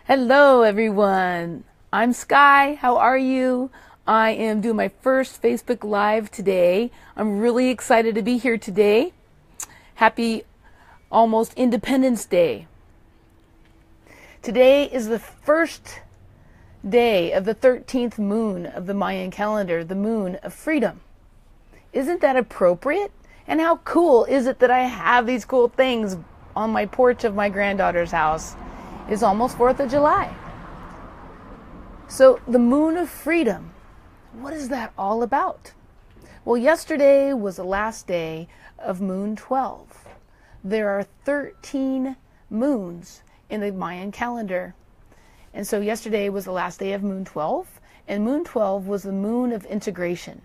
Hello everyone, I'm Sky. How are you? I am doing my first Facebook Live today. I'm really excited to be here today. Happy almost Independence Day. Today is the first day of the 13th moon of the Mayan calendar, the moon of freedom. Isn't that appropriate? And how cool is it that I have these cool things on my porch of my granddaughter's house? It's almost 4th of July. So the moon of freedom, what is that all about? Well, yesterday was the last day of moon 12. There are 13 moons in the Mayan calendar. And so yesterday was the last day of moon 12, and moon 12 was the moon of integration.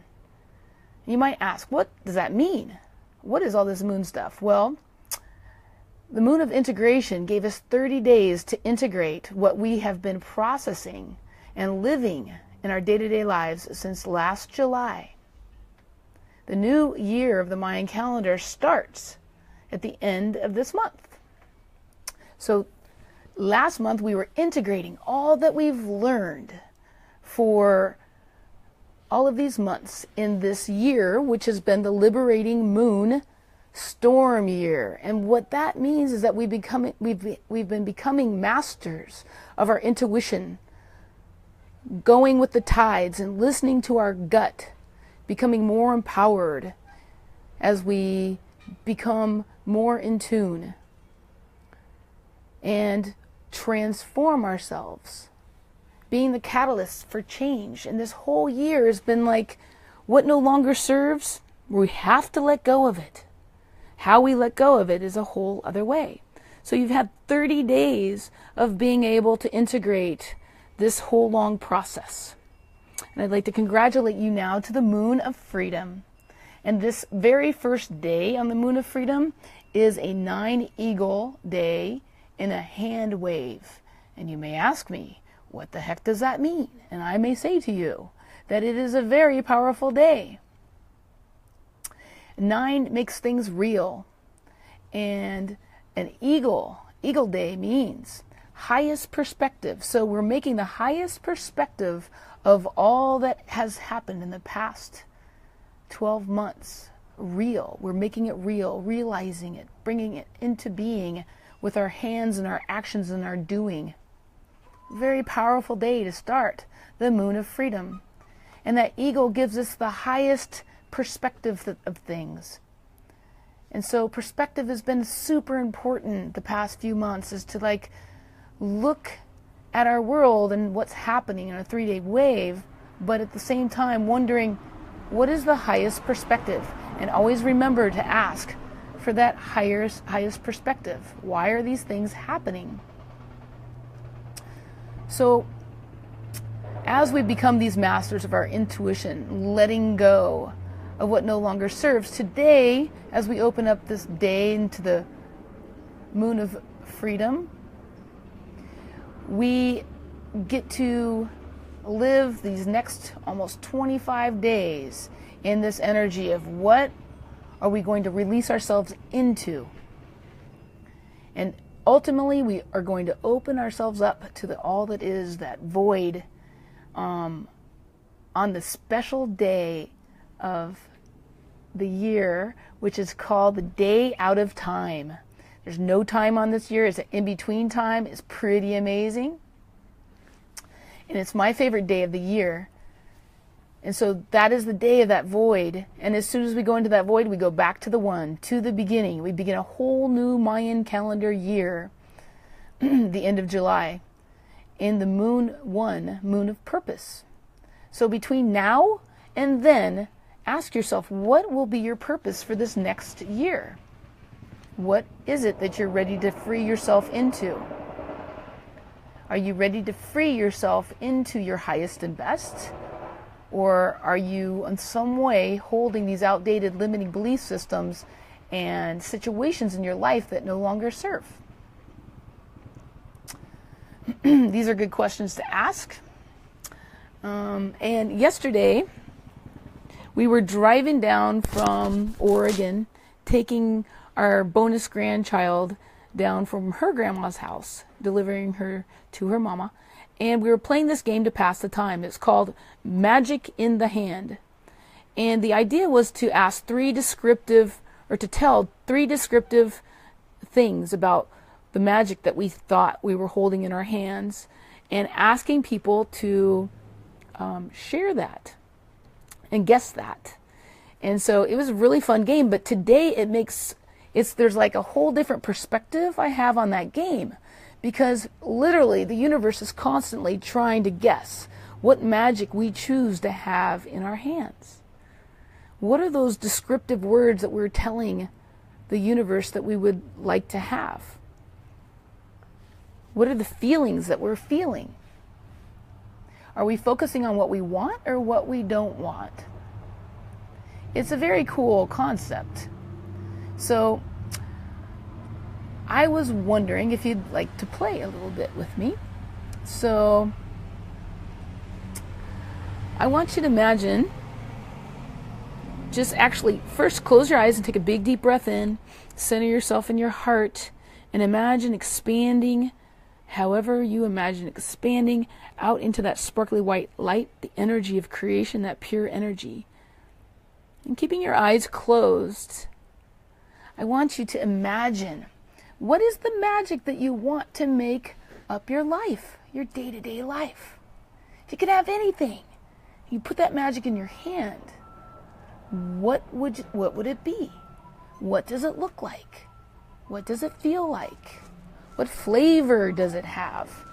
You might ask, what does that mean? What is all this moon stuff? Well, the moon of integration gave us 30 days to integrate what we have been processing and living in our day-to-day lives since last July. The new year of the Mayan calendar starts at the end of this month. So last month we were integrating all that we've learned for all of these months in this year, which has been the liberating moon storm year. And what that means is that we've been becoming masters of our intuition, going with the tides and listening to our gut, becoming more empowered as we become more in tune and transform ourselves, being the catalyst for change. And this whole year has been like, what no longer serves, we have to let go of it. How we let go of it is a whole other way. So you've had 30 days of being able to integrate this whole long process. And I'd like to congratulate you now to the moon of freedom. And this very first day on the moon of freedom is a 9-eagle day in a hand wave. And you may ask me, what the heck does that mean? And I may say to you that it is a very powerful day. 9 makes things real, and an eagle day means highest perspective. So we're making the highest perspective of all that has happened in the past 12 months real. We're making it real, realizing it, bringing it into being with our hands and our actions and our doing. Very powerful day to start the moon of freedom. And that eagle gives us the highest perspective of things. And so perspective has been super important the past few months, is to look at our world and what's happening in a 3-day wave, but at the same time wondering, what is the highest perspective? And always remember to ask for that highest perspective. Why are these things happening? So as we become these masters of our intuition, letting go of what no longer serves, today, as we open up this day into the moon of freedom, we get to live these next almost 25 days in this energy of what are we going to release ourselves into. And ultimately, we are going to open ourselves up to all that is that void on the special day of the year, which is called the day out of time. There's no time on this year. It's an in-between time. It's pretty amazing. And it's my favorite day of the year. And so that is the day of that void. And as soon as we go into that void, we go back to the one, to the beginning. We begin a whole new Mayan calendar year, the end of July, in the moon of purpose. So between now and then, ask yourself, what will be your purpose for this next year? What is it that you're ready to free yourself into? Are you ready to free yourself into your highest and best? Or are you in some way holding these outdated limiting belief systems and situations in your life that no longer serve? These are good questions to ask. And yesterday, we were driving down from Oregon, taking our bonus grandchild down from her grandma's house, delivering her to her mama. And we were playing this game to pass the time. It's called Magic in the Hand. And the idea was to ask to tell three descriptive things about the magic that we thought we were holding in our hands, and asking people to share that and guess that. And so it was a really fun game, but today there's like a whole different perspective I have on that game, because literally the universe is constantly trying to guess what magic we choose to have in our hands. What are those descriptive words that we're telling the universe that we would like to have? What are the feelings that we're feeling? Are we focusing on what we want or what we don't want? It's a very cool concept. So I was wondering if you'd like to play a little bit with me. So I want you to imagine, just actually first close your eyes and take a big deep breath in, center yourself in your heart, and imagine expanding, however you imagine expanding out into that sparkly white light, the energy of creation, that pure energy. And keeping your eyes closed, I want you to imagine, what is the magic that you want to make up your life, your day-to-day life? If you could have anything, you put that magic in your hand, what would it be? What does it look like? What does it feel like? What flavor does it have?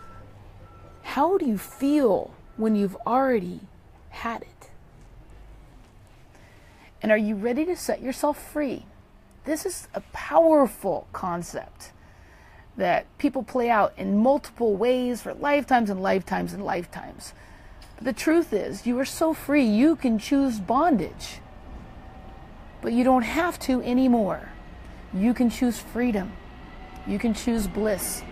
How do you feel when you've already had it? And are you ready to set yourself free? This is a powerful concept that people play out in multiple ways for lifetimes and lifetimes and lifetimes. But the truth is, you are so free, you can choose bondage. But you don't have to anymore. You can choose freedom. You can choose bliss.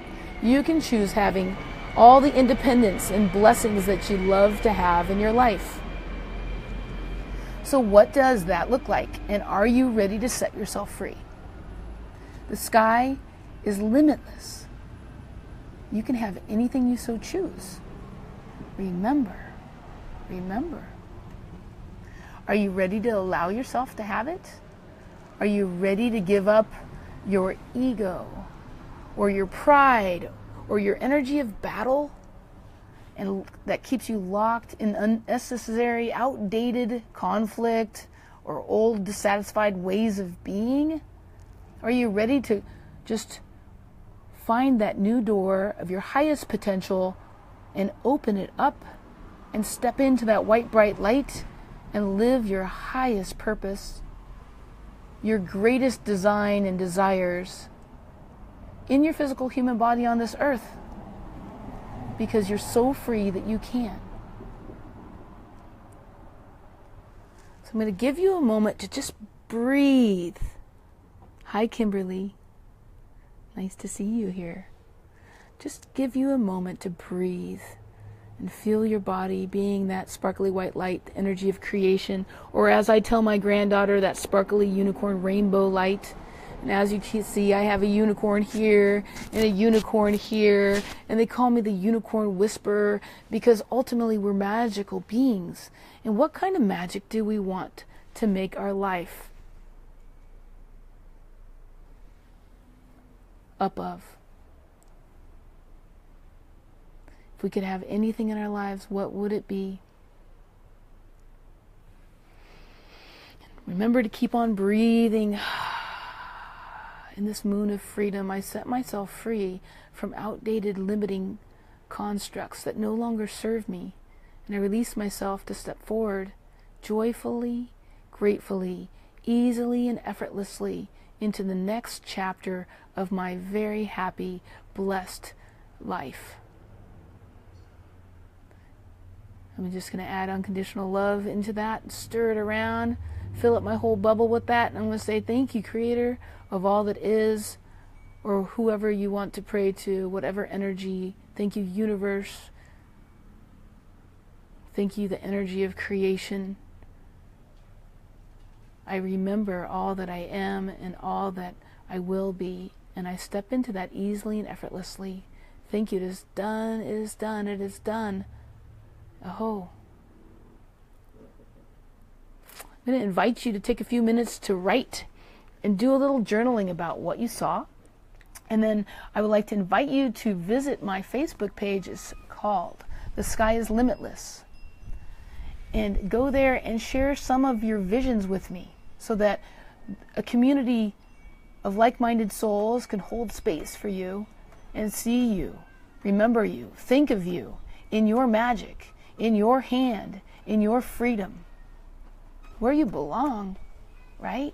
You can choose having all the independence and blessings that you love to have in your life. So what does that look like? And are you ready to set yourself free? The sky is limitless. You can have anything you so choose. Remember. Are you ready to allow yourself to have it? Are you ready to give up your ego or your pride or your energy of battle, and that keeps you locked in unnecessary, outdated conflict or old, dissatisfied ways of being? Are you ready to just find that new door of your highest potential and open it up and step into that white, bright light and live your highest purpose, your greatest design and desires in your physical human body on this earth? Because you're so free that you can. So I'm going to give you a moment to just breathe. Hi, Kimberly. Nice to see you here. Just give you a moment to breathe and feel your body being that sparkly white light, the energy of creation, or as I tell my granddaughter, that sparkly unicorn rainbow light. And as you can see, I have a unicorn here and a unicorn here, and they call me the unicorn whisperer because ultimately we're magical beings. And what kind of magic do we want to make our life up of? If we could have anything in our lives, what would it be? Remember to keep on breathing. In this moon of freedom, I set myself free from outdated, limiting constructs that no longer serve me, and I release myself to step forward joyfully, gratefully, easily, and effortlessly into the next chapter of my very happy, blessed life. I'm just going to add unconditional love into that and stir it around, fill up my whole bubble with that, and I'm going to say thank you, Creator of all that is, or whoever you want to pray to, whatever energy. Thank you, universe. Thank you, the energy of creation. I remember all that I am and all that I will be And I step into that easily and effortlessly. Thank you. It is done. It is done. It is done. Oh. I'm going to invite you to take a few minutes to write and do a little journaling about what you saw. And then I would like to invite you to visit my Facebook page. It's called The Sky is Limitless. And go there and share some of your visions with me so that a community of like-minded souls can hold space for you and see you, remember you, think of you in your magic, in your hand, in your freedom, where you belong, right?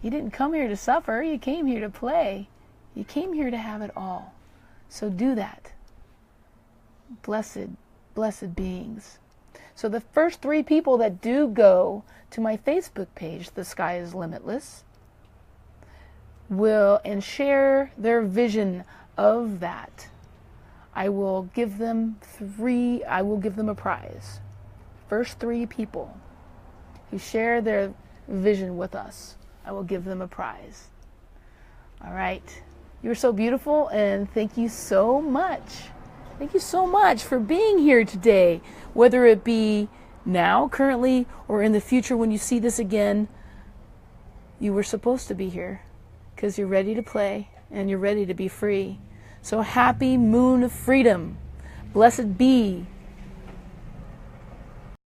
You didn't come here to suffer. You came here to play. You came here to have it all. So do that. Blessed, blessed beings. So the first 3 people that do go to my Facebook page, The Sky is Limitless, will and share their vision of that, I will give them a prize. First 3 people who share their vision with us, I will give them a prize. All right. You're so beautiful, and thank you so much. Thank you so much for being here today, whether it be now, currently, or in the future when you see this again. You were supposed to be here because you're ready to play and you're ready to be free. So happy moon of freedom. Blessed be